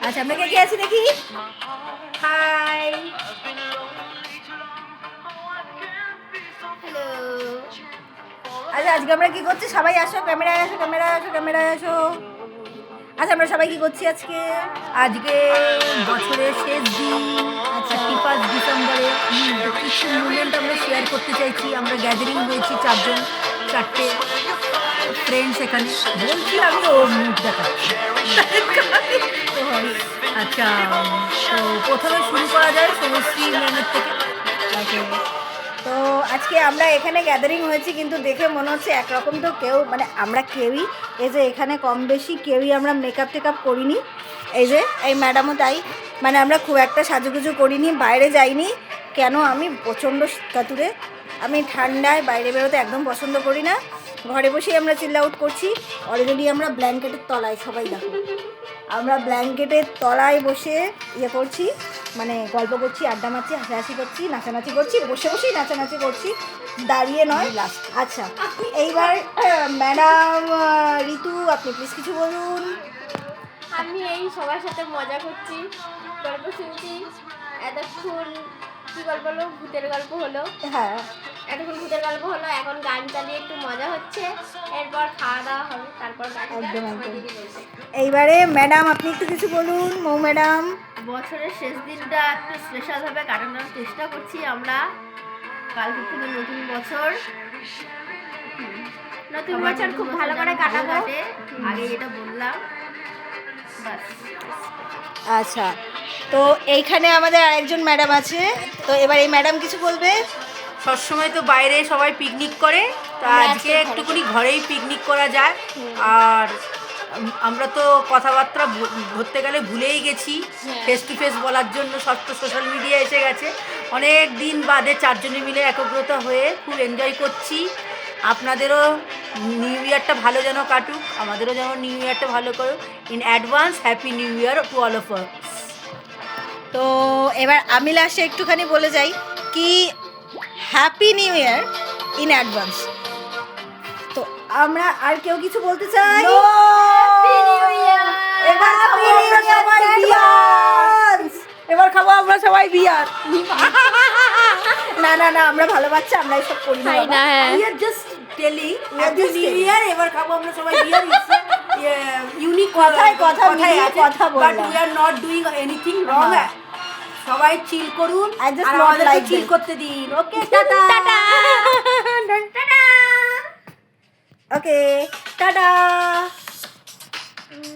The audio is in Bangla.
আচ্ছা আমরা কে আছি দেখি। Hi, hello. আচ্ছা আজকে আমরা কি করছি? সবাই আসো, ক্যামেরায় আসো, ক্যামেরায় আসো, ক্যামেরায় আসো। আচ্ছা আমরা সবাই কি করছি আজকে? আজকে বছরের শেষ দিন, আচ্ছা 31 ডিসেম্বরে কিছু মুভমেন্ট আমরা শেয়ার করতে চাইছি। আমরা গ্যাদারিং হয়েছি চারটে ফ্রেন্ডস এখানে। বলছি আমি ও মুখ দেখাচ্ছি। আচ্ছা, তো প্রথমে শুরু করা যায় সমশ্রী ম্যামের থেকে। ওকে। তো আজকে আমরা এখানে গ্যাদারিং হয়েছি, কিন্তু দেখে মনে হচ্ছে একরকম তো কেউ, মানে আমরা কেউই এই যে এখানে কম বেশি কেউই আমরা মেকআপ টেকআপ করিনি। এই যে এই ম্যাডামও তাই, মানে আমরা খুব একটা সাজুগুজু করিনি, বাইরে যাইনি। কেন? আমি প্রচণ্ড শীতকাতুরে, আমি ঠান্ডায় বাইরে বেরোতে একদম পছন্দ করি না। ঘরে বসেই আমরা চিল আউট করছি। অলরেডি আমরা ব্ল্যাঙ্কেটের তলায়, সবাই দেখো, আমরা ব্ল্যাঙ্কেটের তলায় বসে ইয়ে করছি, মানে গল্প করছি, আড্ডা মারছি, হাসাহাসি করছি, নাচানাচি করছি, বসে বসেই নাচানাচি করছি, দাঁড়িয়ে নয়। আচ্ছা এইবার ম্যাডাম ঋতু, আপনি প্লিজ কিছু বলুন। আমি এই সবার সাথে মজা করছি, গল্প শুনছি। এতক্ষণ কি গল্প হলো? ভূতের গল্প হলো। হ্যাঁ, এতক্ষণ ভূতের গল্প হলো, এখন গান চালিয়ে একটু মজা হচ্ছে। এরপর খাওয়া দাওয়া হবে, তারপর একদম একদম। এইবারে ম্যাডাম আপনি একটু কিছু বলুন, মৌ ম্যাডাম। বছরের শেষ দিনটা একটু স্পেশালভাবে কাটানোর চেষ্টা করছি আমরা। কালকে থেকে নতুন বছর, নতুন বছর খুব ভালো করে কাটাবো। আগে এটা বললাম, বাস। আচ্ছা, তো এইখানে আমাদের আরেকজন ম্যাডাম আছে, তো এবার এই ম্যাডাম কিছু বলবে। সবসময় তো বাইরে সবাই পিকনিক করে, তো আজকে একটুখানি ঘরেই পিকনিক করা যায়। আর আমরা তো কথাবার্তা ধরতে গেলে ভুলেই গেছি, ফেস টু ফেস বলার জন্য সব তো সোশ্যাল মিডিয়া এসে গেছে। অনেক দিন বাদে চারজনে মিলে একগ্রতা হয়ে খুব এনজয় করছি। আপনাদেরও নিউ ইয়ারটা ভালো যেন কাটুক, আমাদেরও যেন নিউ ইয়ারটা ভালো করুক। In advance happy new year to all of us. তো এবার আমি লাস্টে একটুখানি বলে যাই কি happy new year in advance. তো আমরা আর কেউ কিছু বলতে চাই? এবার খাবো আমরা সবাই বিয়ার। এবার খাবো আমরা সবাই বিয়ার। না না না, আমরা ভালো বাচ্চা, আমরা এসব করি না বাবা। We are just telling We are Happy just New telling. Year. এবার খাবো আমরা সবাই বিয়ার। ইউনিক কথায় কথা মিলিয়ে কথা বাট বললাম। We are not doing anything wrong. হ্যাঁ। সবাই চিল করুন I just আর not আমাদেরকে like চিল them. করতে দিন। ওকে, টাটা। ওকে, টাটা।